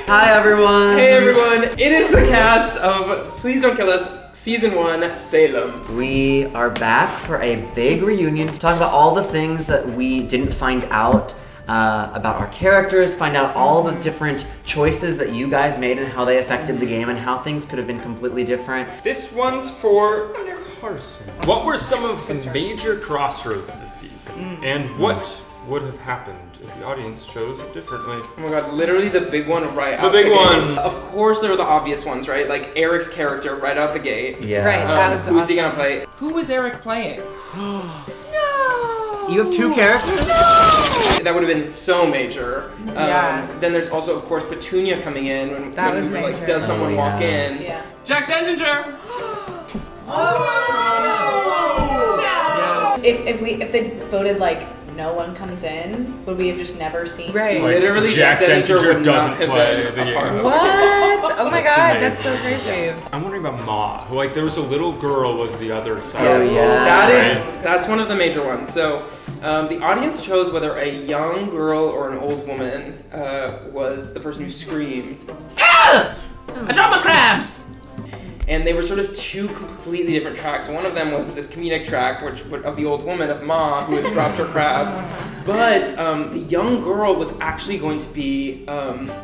Hi everyone! Hey everyone! It is the cast of Please Don't Kill Us Season 1 Salem. We are back for a big reunion to talk about all the things that we didn't find out about our characters, find out all the different choices that you guys made and how they affected the game and how things could have been completely different. This one's for Carson. What were some of the major crossroads this season? And what would have happened if the audience chose it differently? Oh my god, literally the big one right out the big gate. one. Of course there were the obvious ones, right? Like Eric's character right out the gate. Yeah. Right, that was who's he gonna play? Who was Eric playing? You have two characters? That would have been so major. Yeah. Then there's also, of course, Petunia coming in when That was we were like, major. does someone Oh, walk yeah. in? Yeah. Jack Dendinger! If they voted like no one comes in, would we have just never seen? Right. Like, Literally, Jack Dendinger would doesn't not have play been the a part game. of What? Oh my That's god, amazing. that's so crazy. I'm wondering about Ma, who like there was a little girl was the other side. Oh, yeah. That's one of the major ones. So the audience chose whether a young girl or an old woman was the person who screamed. I dropped my crabs! And they were sort of two completely different tracks. One of them was this comedic track of the old woman, of Ma, who has dropped her crabs. But the young girl was actually going to be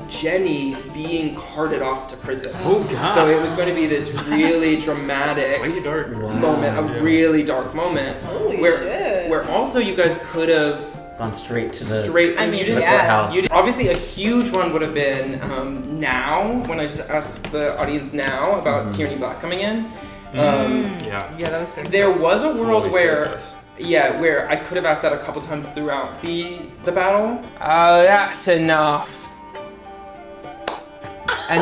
Jenny being carted off to prison. Oh god. So it was going to be this really dramatic Way dark. moment, a really dark moment. Holy where, shit. Where also you guys could have Gone straight to the I mean, you to the didn't, courthouse. obviously a huge one would have been now, when I just asked the audience now about Tierney Black coming in. Yeah. Yeah, that was good. There was a world Fully where, served us. where I could have asked that a couple times throughout the battle. That's enough. And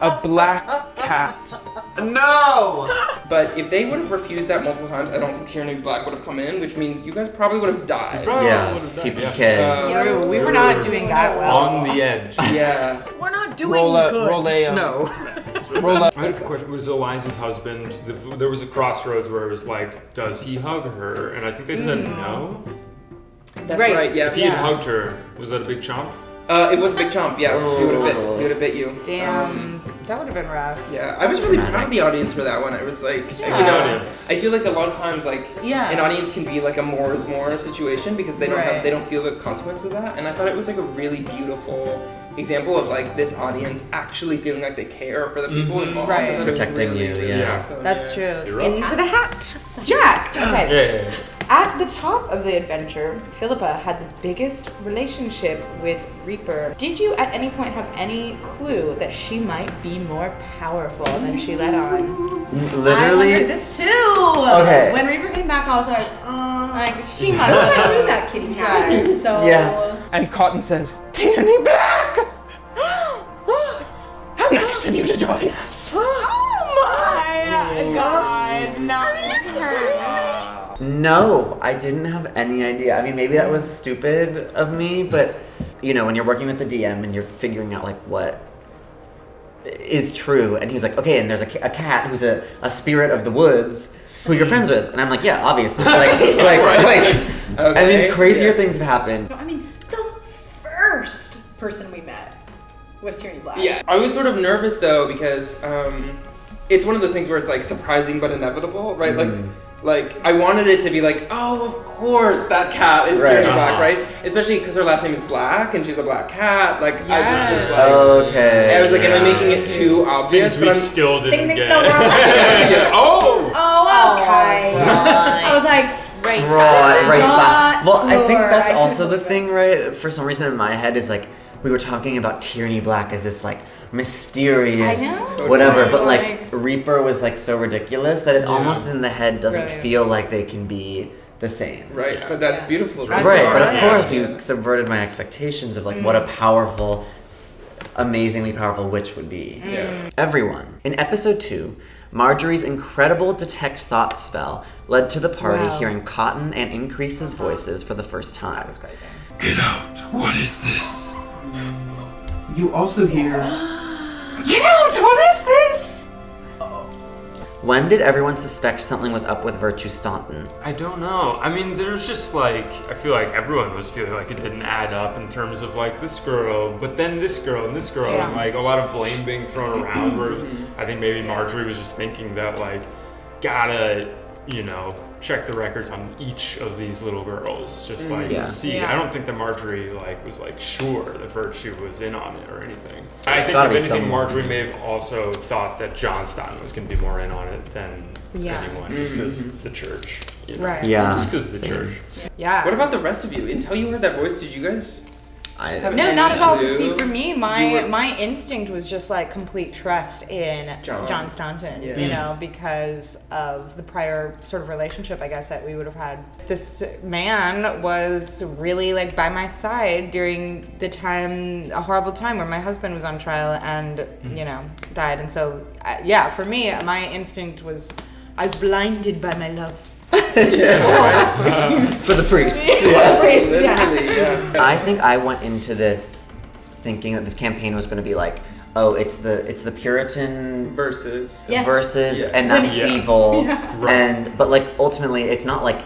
a black cat. No! But if they would have refused that multiple times, I don't think Tierney Black would have come in, which means you guys probably would have died. Yeah, TPK. Yeah, we were not doing that well. On the edge. Yeah. We're not doing Roll a No. roll up. I had a question. Was Eliza's husband? There was a crossroads where it was like, does he hug her? And I think they said no. That's Right. right, yeah. If he had hugged her, was that a big chomp? It was a big chomp, yeah. He would have bit you. Damn, that would have been rough. Yeah, I was really proud of the audience for that one. I was like, Yeah. you know, Audience. I feel like a lot of times, like, Yeah. an audience can be like a more is more situation because they don't Right. they don't feel the consequences of that. And I thought it was like a really beautiful example of like this audience actually feeling like they care for the people involved. Right. I thought it was Protecting really, you, really yeah. awesome. That's Yeah. true. You're up. Into the hat. Jack. Okay. Yeah. At the top of the adventure, Philippa had the biggest relationship with Reaper. Did you at any point have any clue that she might be more powerful than she let on? I Literally. wondered this too. Okay. When Reaper came back, I was like She must have knew that kitty cat. so. Yeah. And Cotton says, Tierney Black! How nice of you to join us. Oh my god, not her. No, I didn't have any idea. I mean, maybe that was stupid of me, but you know, when you're working with the DM and you're figuring out like what is true, and he's like, okay, and there's a cat who's a spirit of the woods who you're friends with, and I'm like, yeah, obviously, Okay, I mean, crazier yeah. things have happened. I mean, the first person we met was Tierney Black. Yeah, I was sort of nervous though because it's one of those things where it's like surprising but inevitable, right? Like I wanted it to be like, oh, of course that cat is Tierney Black, right? Especially because her last name is Black and she's a black cat. Like I just was like, Okay. I was like, am I making it too obvious? Things we still didn't Ding, get. ding, Yeah. Oh! Oh, okay. Right. I was like, Right. Right. Dot Well, I think floor. that's I also the couldn't- thing, right? For some reason in my head is like, we were talking about Tierney Black as this like mysterious I know. whatever, but like Like- Reaper was like so ridiculous that it almost in the head doesn't Right. feel like they can be the same. Right, but that's beautiful. That's Right, but of right. course you subverted my expectations of like what a powerful, amazingly powerful witch would be. Yeah. Everyone. In episode 2, Marjorie's incredible detect thought spell led to the party Wow. hearing Cotton and Increase's voices for the first time. Get out! What is this? You also hear, Get out! What is this? When did everyone suspect something was up with Virtue Staunton? I don't know. I mean, there's just like, I feel like everyone was feeling like it didn't add up in terms of like this girl, but then this girl and this girl, and like a lot of blame being thrown around where I think maybe Marjorie was just thinking that like, gotta, you know, check the records on each of these little girls, just like to see. I don't think that Marjorie like was like sure that Virtue was in on it or anything. I think if anything, Marjorie may have also thought that John Staunton was going to be more in on it than anyone, just because the church, you know? Right? Yeah, just because the church. Yeah. What about the rest of you? Until you heard that voice, did you guys? No, not at all. See, for me, my instinct was just like complete trust in John Staunton, you know, because of the prior sort of relationship, I guess, that we would have had. This man was really like by my side during the time, a horrible time where my husband was on trial and, you know, died. And so, yeah, for me, my instinct was, I was blinded by my love. For the priest. I think I went into this thinking that this campaign was going to be like, oh, it's the Puritan versus and that's evil, but like ultimately it's not like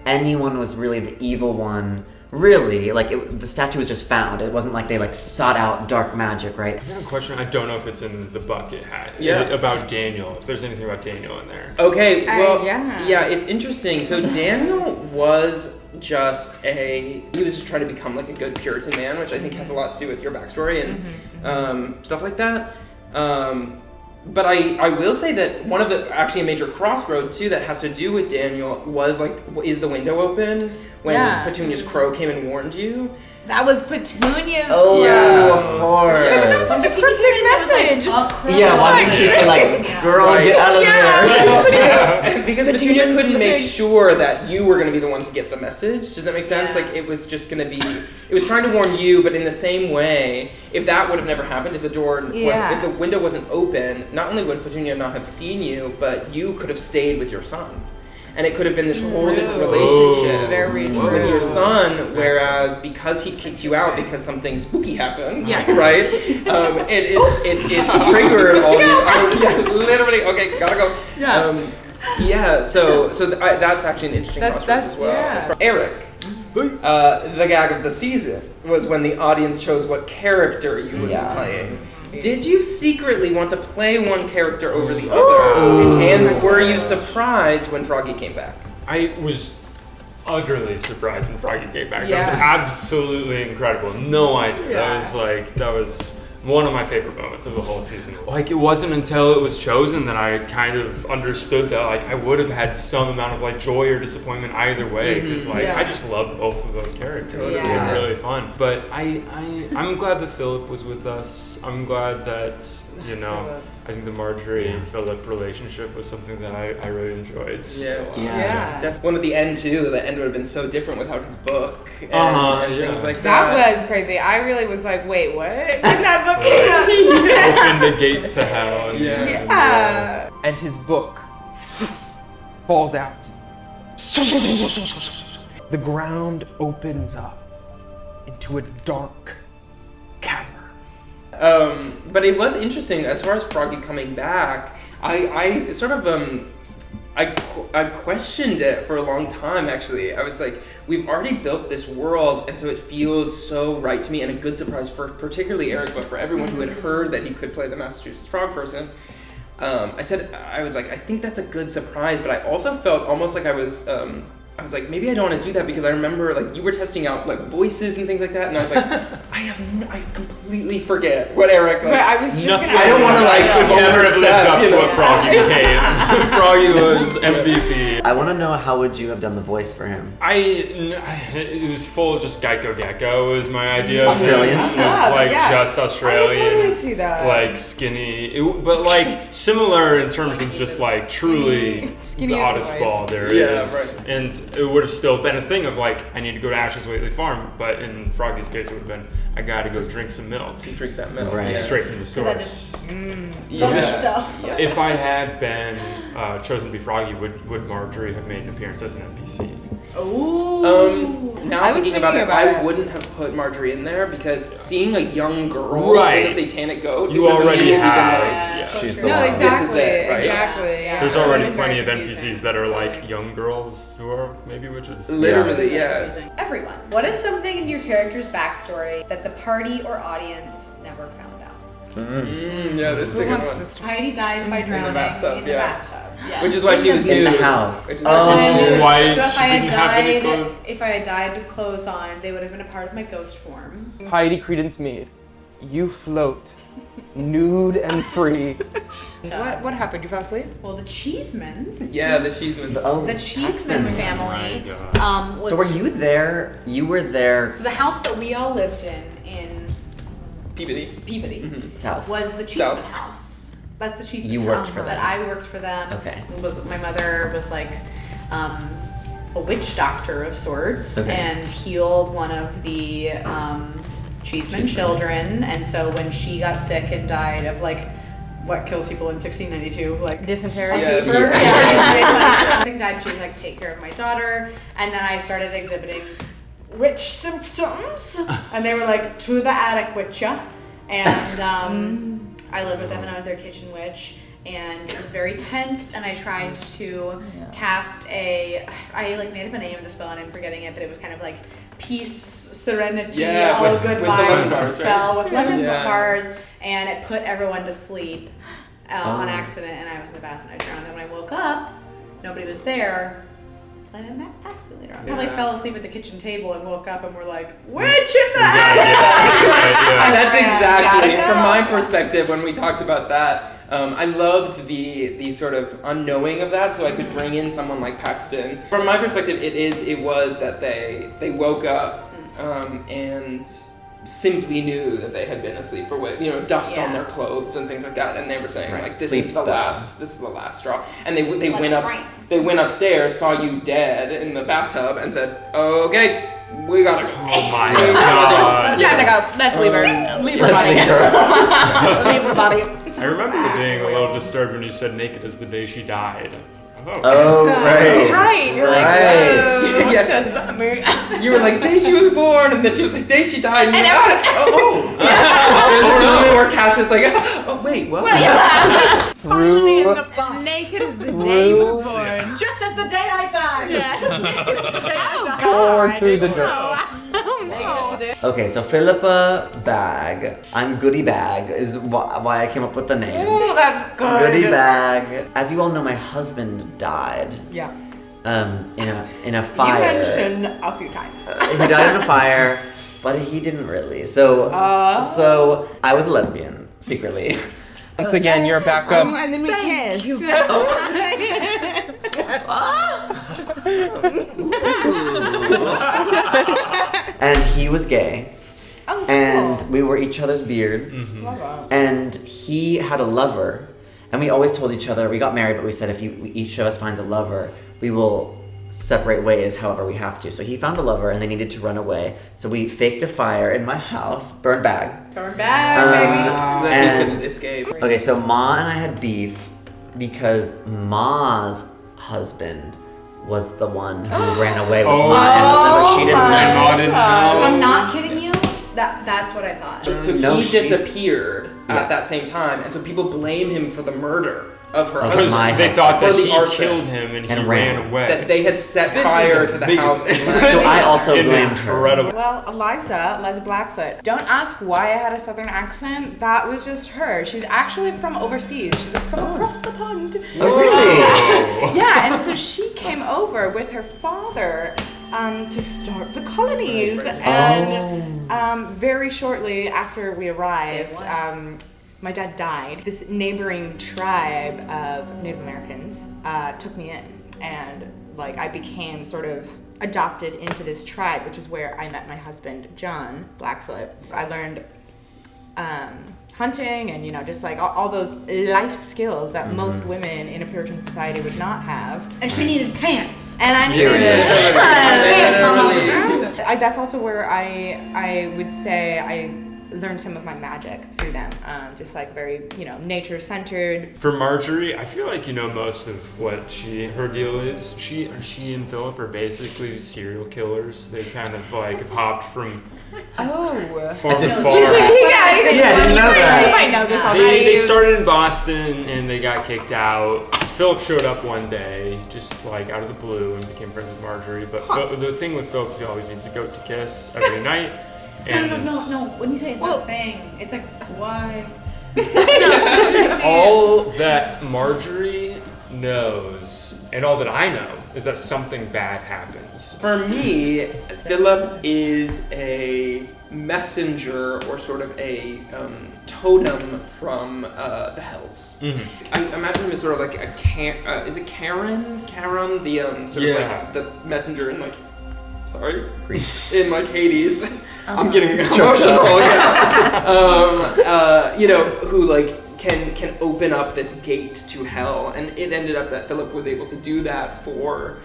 anyone was really the evil one. Really, like the statue was just found. It wasn't like they like sought out dark magic, right? I have a question. I don't know if it's in the bucket hat. About Daniel. If there's anything about Daniel in there. Okay. Well, yeah, it's interesting. So Daniel was just he was just trying to become like a good Puritan man, which I think has a lot to do with your backstory and stuff like that. But I will say that one of actually a major crossroad too that has to do with Daniel was like, is the window open when Petunia's crow came and warned you? That was Petunia's crow. Of course. It was such a cryptic message. Why didn't you say like, girl, get out of there? Because Petunia couldn't make sure that you were going to be the one to get the message. Does that make sense? Like it was just going to be, it was trying to warn you, but in the same way, if that would have never happened, if the door if the window wasn't open, not only would Petunia not have seen you, but you could have stayed with your son. And it could have been this whole different relationship with your son, whereas because he kicked you out because something spooky happened, right? It triggered all these. Literally, okay, gotta go. So that's actually an interesting crossroads as well. As for Eric, the gag of the season was when the audience chose what character you would be playing. Did you secretly want to play one character over the other? And were you surprised when Froggy came back? I was utterly surprised when Froggy came back. That was absolutely incredible. No idea. That was one of my favorite moments of the whole season. Like, it wasn't until it was chosen that I kind of understood that, like, I would have had some amount of, like, joy or disappointment either way, because, I just love both of those characters. It would have been really fun. But I'm glad that Philip was with us. I'm glad that, you know, I think the Marjorie-Philip relationship was something that I really enjoyed. One at the end, too. The end would have been so different without his book and things like that. That was crazy. I really was like, wait, what? When that book came out. Opened the gate to hell. And his book falls out. The ground opens up into a dark cavern. But it was interesting as far as Froggy coming back. I sort of I questioned it for a long time. Actually, I was like, we've already built this world, and so it feels so right to me, and a good surprise for particularly Eric, but for everyone who had heard that he could play the Massachusetts Frog person. I was like, I think that's a good surprise, but I also felt almost like I was like, maybe I don't want to do that because I remember like you were testing out like voices and things like that, and I was like, I completely forget what Eric. Like, but I was just I don't want to like never have lived up to what Froggy became. Froggy was MVP. I want to know, how would you have done the voice for him? It was full of just Geico Gecko was my idea. Australian? It was like just Australian. I would totally see that. Like skinny, but like similar in terms of just like truly the oddest ball there is. Right. And it would have still been a thing of like, I need to go to Ash's Whately Farm, but in Froggy's case it would have been, I gotta go drink some milk. Drink that milk. Right. Straight from the source. Stuff. If I had been chosen to be Froggy, would Marjorie have made an appearance as an NPC? Now now was thinking about thinking it, about I it. wouldn't have put Marjorie in there because seeing a young girl Right. with a satanic goat, You it would already immediately been have. like, Yeah. so She's true. the No, one. exactly. This is it, right? Exactly. Yeah. There's It already was plenty very of confusing. NPCs that are like young girls who are maybe witches. literally, yeah. Everyone. What is something in your character's backstory that the party or audience never found out? Yeah, this is a Who good wants one. this? Heidi died by drowning bathtub, in the yeah. bathtub. Yeah. Which is why she was In nude. the house. Which is Oh. why she was This is nude. why So if she I had didn't have any died, clothes. if I had died with clothes on, they would have been a part of my ghost form. Heidi Credence Mead, you float, nude and free. What happened? You fell asleep? Well, the Cheesemans. Yeah, the Cheesemans. Oh, The Cheeseman Paxton. family. Oh Was, So were you there? You were there So the house that we all lived in Peabody. Peabody south. was the Cheeseman South. house. That's the Cheeseman You worked house for that them. I worked for them. Okay. My mother was like a witch doctor of sorts Okay. and healed one of the Cheeseman children. And so when she got sick and died of like what kills people in 1692, like Dysentery. Yeah. fever. Yeah. Died. She was like, take care of my daughter, and then I started exhibiting witch symptoms, and they were like, to the attic, with ya. And I lived with them, and I was their kitchen witch, and it was very tense. And I tried to cast I like made up a name of the spell, and I'm forgetting it, but it was kind of like peace, serenity, Yeah, all with good the lemon vibes bars, spell right? with lemon Yeah. bars, and it put everyone to sleep on accident. And I was in the bath and I drowned. And when I woke up, nobody was there. So I went back Paxton later on. Probably fell asleep at the kitchen table and woke up and were like, witch in the house! And that's exactly, Yeah. from my perspective, when we talked about that, I loved the sort of unknowing of that, so I could bring in someone like Paxton. From my perspective, it was that they woke up and simply knew that they had been asleep for dust on their clothes and things like that, and they were saying Right. like this Sleep is the spell. last straw, and they Let's went up strike. they went upstairs, saw you dead in the bathtub, and said, okay, we gotta go. Oh my god. Time to go. Let's leave her. Leave her Let's body. leave her. Leave her body. I remember being a little disturbed when you said naked as the day she died. Oh, right. Right. You're like, Right. whoa, Yeah. what does that mean? You were like, day she was born, and then she was like, day she died, and you're like, everyone- There's this moment where Cass is like, oh wait, what? Finally in Through- the box. Naked as the day you were born. Just as the day I died! Pour through the dirt. Okay, so Philippa Bag. I'm Goody Bag is why I came up with the name. Ooh, that's good. Goody Bag. As you all know, my husband died. Yeah. In a fire. You mentioned a few times. He died in a fire, but he didn't really. So I was a lesbian secretly. Once again, your backup. And then we kissed. And he was gay. Oh, cool. And we were each other's beards. And he had a lover. And we always told each other, we got married, but we said if each of us finds a lover, we will separate ways however we have to. So he found a lover and they needed to run away. So we faked a fire in my house, burned bag. Burn back, baby. So that he couldn't escape. Okay, so Ma and I had beef because Ma's husband was the one who ran away with Ma and she didn't And Ma didn't know. I'm not kidding you. That's what I thought. So No, he she- disappeared Yeah. at that same time, and so people blame him for the murder of her Of husband. my Because they husband. thought that For the he arson. killed him and he And ran ran. away. That they had set This is fire to the amazing. house. And So I also blamed her. Incredible. Well, Eliza Blackfoot. Don't ask why I had a southern accent. That was just her. She's actually from overseas. She's from across the pond. Oh, really? Yeah, and so she came over with her father to start the colonies. And very shortly after we arrived, my dad died. This neighboring tribe of Native Americans took me in, and like I became sort of adopted into this tribe, which is where I met my husband, John Blackfoot. I learned hunting and just like all those life skills that most women in a Puritan society would not have. And she needed pants. And I needed Literally. that's also where I would say I learned some of my magic through them. Just like very, nature centered. For Marjorie, I feel like most of what her deal is. She and Philip are basically serial killers. They kind of like have hopped from farm to farm. You might know this already. They started in Boston and they got kicked out. Philip showed up one day, just like out of the blue, and became friends with Marjorie. But the thing with Philip is he always needs a goat to kiss every night. And No. When you say the thing, it's like, why? all that Marjorie knows and all that I know is that something bad happens. For me, Philip is a messenger or sort of a totem from the hells. Mm-hmm. I imagine him as sort of like is it Karen? Karen, the sort of like the messenger in like, in like Hades. I'm getting emotional. Who like can open up this gate to hell, and it ended up that Philip was able to do that for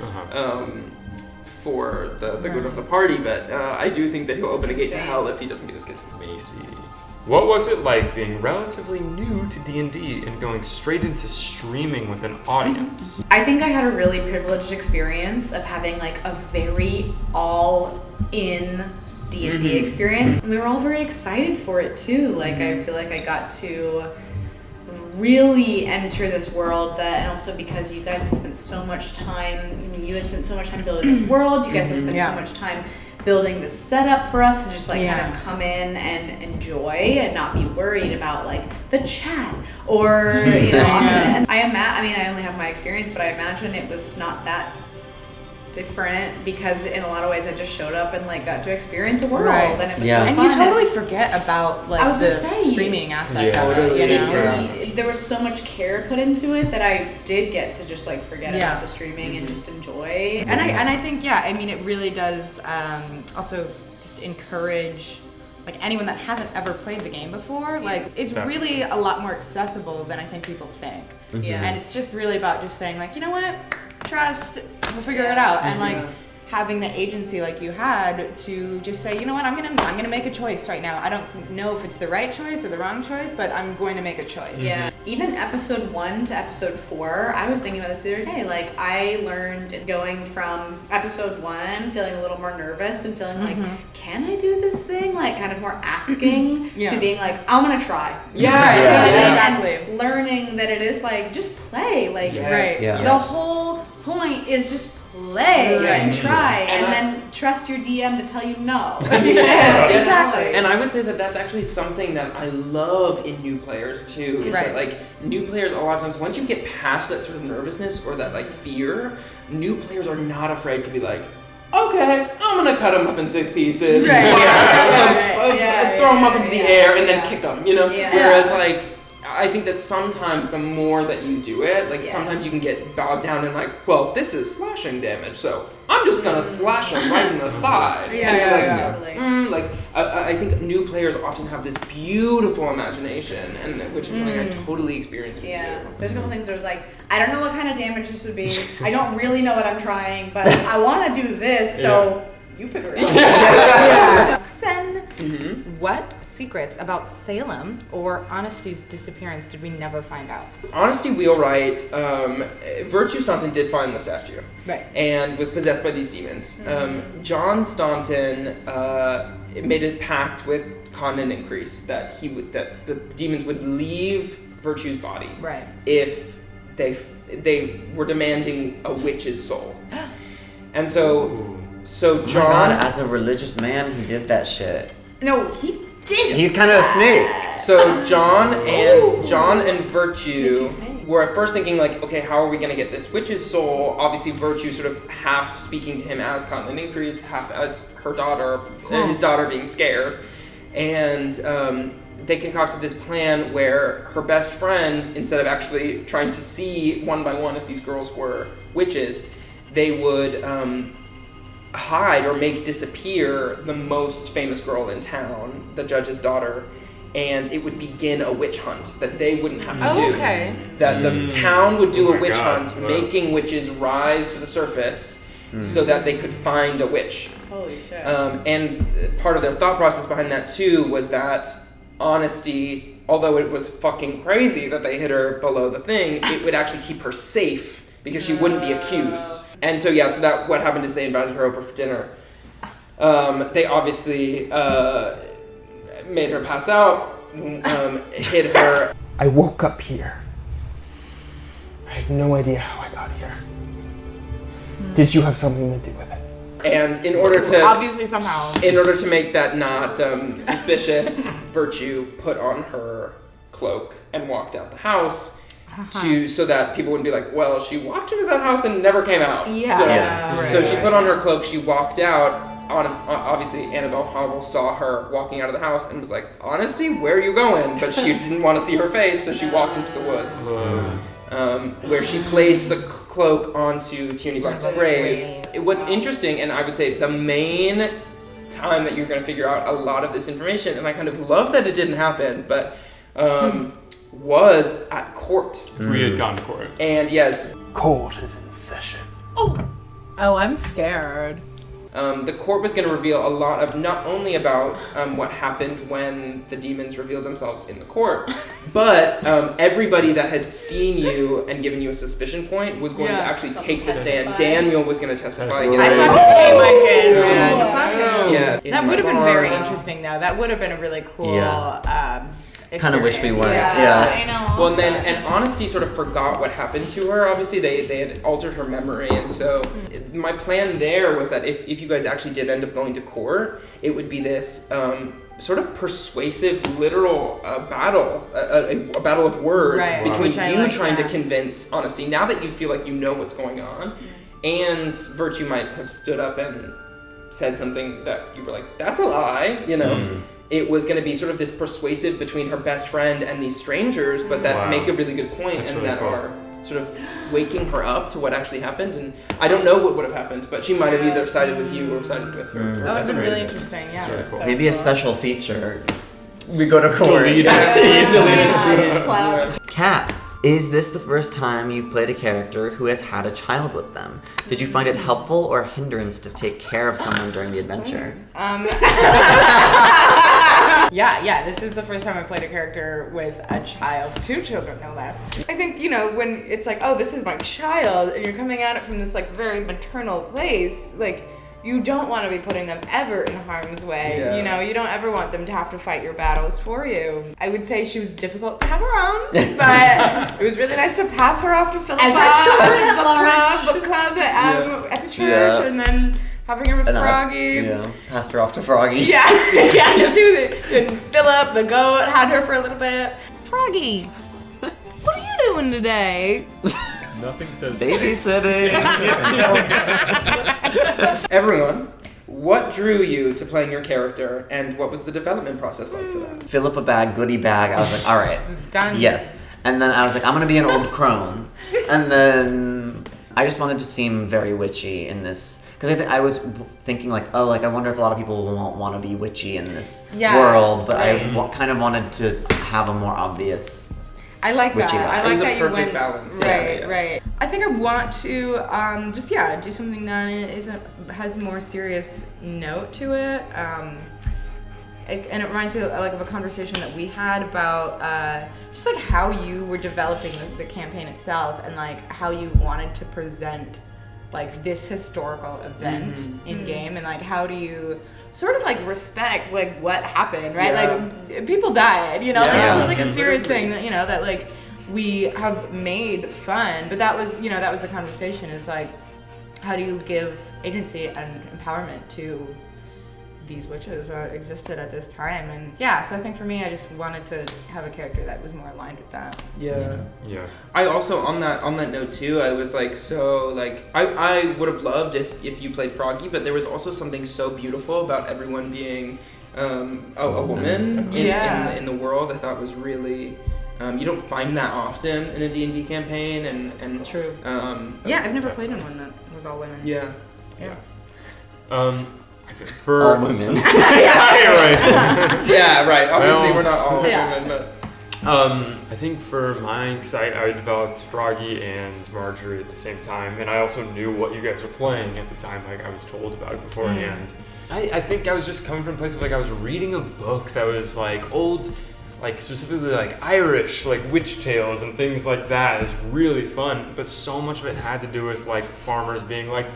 the good of the party. But I do think that he'll open a gate to hell if he doesn't get his kiss. Macy. What was it like being relatively new to D&D and going straight into streaming with an audience? I think I had a really privileged experience of having like a very all-in D&D experience. And we were all very excited for it too. Like I feel like I got to really enter this world and also because you guys had spent so much time, building this world, you guys had spent so much time building the setup for us to just like kind of come in and enjoy and not be worried about like the chat or and I only have my experience, but I imagine it was not that different because in a lot of ways I just showed up and like got to experience a world and it was so fun. And you totally forget about like the streaming aspect of it, There was so much care put into it that I did get to just like forget about the streaming and just enjoy. And I think it really does also just encourage like anyone that hasn't ever played the game before, like it's really a lot more accessible than I think people think. And it's just really about just saying like, you know what, trust, we'll figure it out. And like having the agency like you had to just say, you know what, I'm gonna make a choice right now. I don't know if it's the right choice or the wrong choice, but I'm going to make a choice. Even episode 1 to episode 4, I was thinking about this the other day. Like I learned going from episode 1 feeling a little more nervous and feeling like, can I do this thing? Like kind of more asking to being like, I'm gonna try. Exactly. And learning that it is like just play. Like the whole point is just play and try and then trust your DM to tell you no. Exactly. And I would say that that's actually something that I love in new players too, is that like new players a lot of times once you get past that sort of nervousness or that like fear, new players are not afraid to be like, okay, I'm gonna cut them up in 6 pieces, throw them up into the air and then kick them, whereas like I think that sometimes the more that you do it, like sometimes you can get bogged down in like, well, this is slashing damage, so I'm just gonna slash them right in the side. I think new players often have this beautiful imagination, and which is something I totally experienced with you. There's a couple things where it's like, I don't know what kind of damage this would be. I don't really know what I'm trying, but I want to do this, so you figure it out. What secrets about Salem or Honesty's disappearance did we never find out? Honesty Wheelwright, Virtue Staunton did find the statue, and was possessed by these demons. John Staunton made a pact with Conan and Increase that the demons would leave Virtue's body if they were demanding a witch's soul, and so John, as a religious man, he did that shit. No, he did. He's kind of a snake. So John and Virtue were at first thinking like, okay, how are we going to get this witch's soul? Obviously, Virtue sort of half speaking to him as Conan Increase, half as her daughter, his daughter being scared, and they concocted this plan where her best friend, instead of actually trying to see one by one if these girls were witches, they would hide or make disappear the most famous girl in town, the judge's daughter, and it would begin a witch hunt that they wouldn't have to do. That the town would do a witch hunt, making witches rise to the surface so that they could find a witch. Holy shit. And part of their thought process behind that too was that honesty, although it was fucking crazy that they hit her below the thing, it would actually keep her safe because she wouldn't be accused. And so so that what happened is they invited her over for dinner. They obviously made her pass out, hid her. I woke up here. I have no idea how I got here. Did you have something to do with it? And in order to Obviously, somehow. in order to make that not suspicious, Virtue put on her cloak and walked out the house so that people wouldn't be like, well, she walked into that house and never came out. So she put on her cloak, she walked out. Obviously, Annabelle Hobble saw her walking out of the house and was like, Honesty, where are you going? But she didn't want to see her face, so she walked into the woods. Where she placed the cloak onto Tierney Black's grave. What's interesting, and I would say the main time that you're going to figure out a lot of this information, and I kind of love that it didn't happen, but was at court. If we had gone to court. And yes. Court is in session. Oh, I'm scared. The court was going to reveal a lot of, not only about what happened when the demons revealed themselves in the court, but everybody that had seen you and given you a suspicion point was going to actually take the stand. Daniel was going to testify against I you. fucking hate my kid, man. Fuck him. Yeah. That would have been very interesting, though. That would have been a really cool kind of wish we weren't. I know. Well, and Honesty sort of forgot what happened to her. Obviously, they had altered her memory, and so my plan there was that if you guys actually did end up going to court, it would be this sort of persuasive, literal battle, a battle of words between you trying to convince Honesty. Now that you feel like you know what's going on, and Virtue might have stood up and said something that you were like, "That's a lie," you know. It was going to be sort of this persuasive between her best friend and these strangers, but that make a really good point. That's and really that cool. Are sort of waking her up to what actually happened. And I don't know what would have happened, but she might have either sided with you or sided with her. That would have been really interesting, yeah. Really cool. So Maybe a special feature. We go to court. Deleted scene. Kat, is this the first time you've played a character who has had a child with them? Did you find it helpful or a hindrance to take care of someone during the adventure? Yeah, this is the first time I played a character with a child, 2 children, no less. I think, when it's like, oh, this is my child, and you're coming at it from this, like, very maternal place, like, you don't want to be putting them ever in harm's way. Yeah. You don't ever want them to have to fight your battles for you. I would say she was difficult to have around, but it was really nice to pass her off to Philippa As our children book club at the church, and then having her with Froggy. Passed her off to Froggy. She was and Philip, the goat, had her for a little bit. Froggy, what are you doing today? Nothing says babysitting. Everyone, what drew you to playing your character, and what was the development process like for that? Philippa bag, goodie bag. I was like, all right, done. Yes. And then I was like, I'm gonna be an old crone. And then I just wanted to seem very witchy in this. Because I was thinking like, I wonder if a lot of people won't want to be witchy in this world. But I kind of wanted to have a more obvious I like that. witchy vibe. I like that you went balance. Right. I think I want to do something that has a more serious note to it. And it reminds me of a conversation that we had about just like how you were developing the campaign itself, and like how you wanted to present like this historical event in game, and like how do you sort of like respect like what happened, right? Like people died, like this is like a serious thing that that like we have made fun, but that was the conversation, is like how do you give agency and empowerment to these witches that existed at this time. And so I think for me, I just wanted to have a character that was more aligned with that. Yeah. I also, on that note too, I was like, I would have loved if you played Froggy, but there was also something so beautiful about everyone being a woman in the world. I thought was really, you don't find that often in a D&D campaign, and true. I've never played in one that was all women. Yeah. For all women. Right. Obviously, we're not all women, but. I think for mine, because I developed Froggy and Marjorie at the same time, and I also knew what you guys were playing at the time. Like I was told about it beforehand. I think I was just coming from a place of like I was reading a book that was like old, like specifically like Irish, like witch tales and things like that. It's really fun, but so much of it had to do with like farmers being like,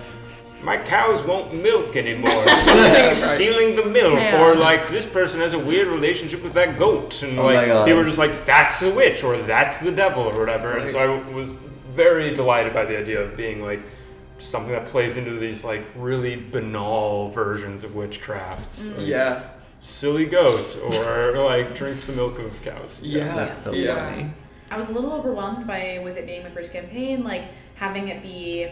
my cows won't milk anymore, something's stealing the milk, or like this person has a weird relationship with that goat, and like they were just like, that's a witch or that's the devil or whatever. And so I was very delighted by the idea of being like something that plays into these like really banal versions of witchcrafts. Like, silly goat, or like drinks the milk of cows. That's so funny. I was a little overwhelmed with it being my first campaign, like having it be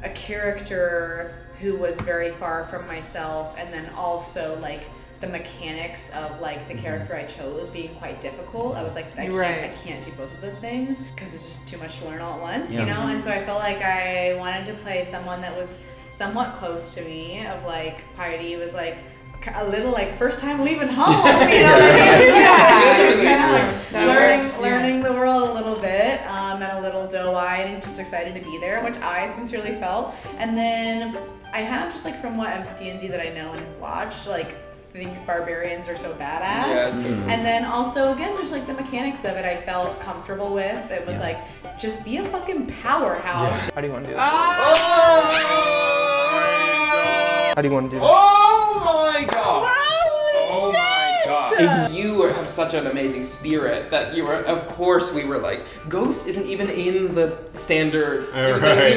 a character who was very far from myself, and then also like the mechanics of like the character I chose being quite difficult. I was like, I can't do both of those things because it's just too much to learn all at once, you know? And so I felt like I wanted to play someone that was somewhat close to me, of like Piety was like a little like first time leaving home, you know what I mean? She was kind of like learning the world a little bit, and a little doe-eyed and just excited to be there, which I sincerely felt. And then I have just like from what of D&D that I know and watched, like think barbarians are so badass. And then also again, just like the mechanics of it, I felt comfortable with. It was like, just be a fucking powerhouse. How do you want to do that? How do you want to do that? Oh my god! Oh my god! You have such an amazing spirit that you were, of course, we were like, Ghost isn't even in the standard. I was gonna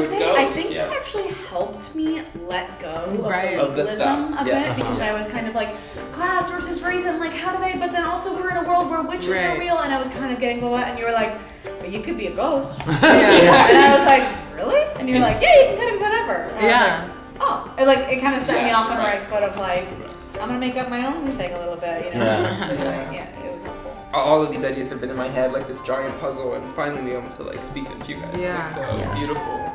say, I think that actually helped me let go of the realism of it, because I was kind of like, class versus reason, like how do they, but then also we're in a world where witches are real, and I was kind of getting the and you were like, but you could be a ghost. And I was like, really? And you're like, yeah, you can kind of whatever. And oh, it kind of set me off on the right foot of like, I'm gonna make up my own thing a little bit, you know? So it was helpful. All of these ideas have been in my head like this giant puzzle, and finally being able to like speak them to you guys. It's so beautiful.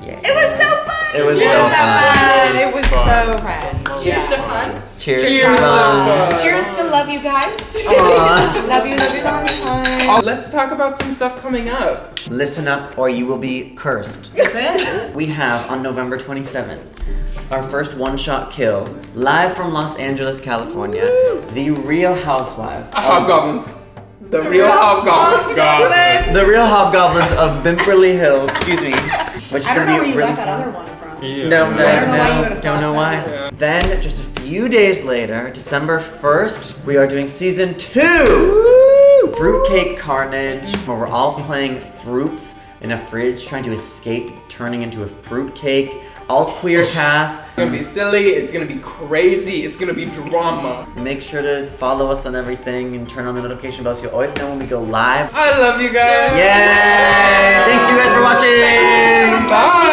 It was so fun! It was so fun. It was so fun. Cheers to fun. Cheers to fun. Cheers to love you guys. Love you long time. Let's talk about some stuff coming up. Listen up or you will be cursed. We have on November 27th our first one-shot kill, live from Los Angeles, California. The Real Housewives. Hobgoblins. The Real Hobgoblins. The Real Hobgoblins of Bimperley Hills. Excuse me. Which I don't know where you really got that other one from. Don't know why. Then, just a few days later, December 1st, we are doing season 2! Fruitcake Carnage, where we're all playing fruits in a fridge, trying to escape turning into a fruitcake. All queer cast. It's gonna be silly, it's gonna be crazy, it's gonna be drama. Make sure to follow us on everything and turn on the notification bell so you'll always know when we go live. I love you guys! Yay! Thank you guys for watching! Bye!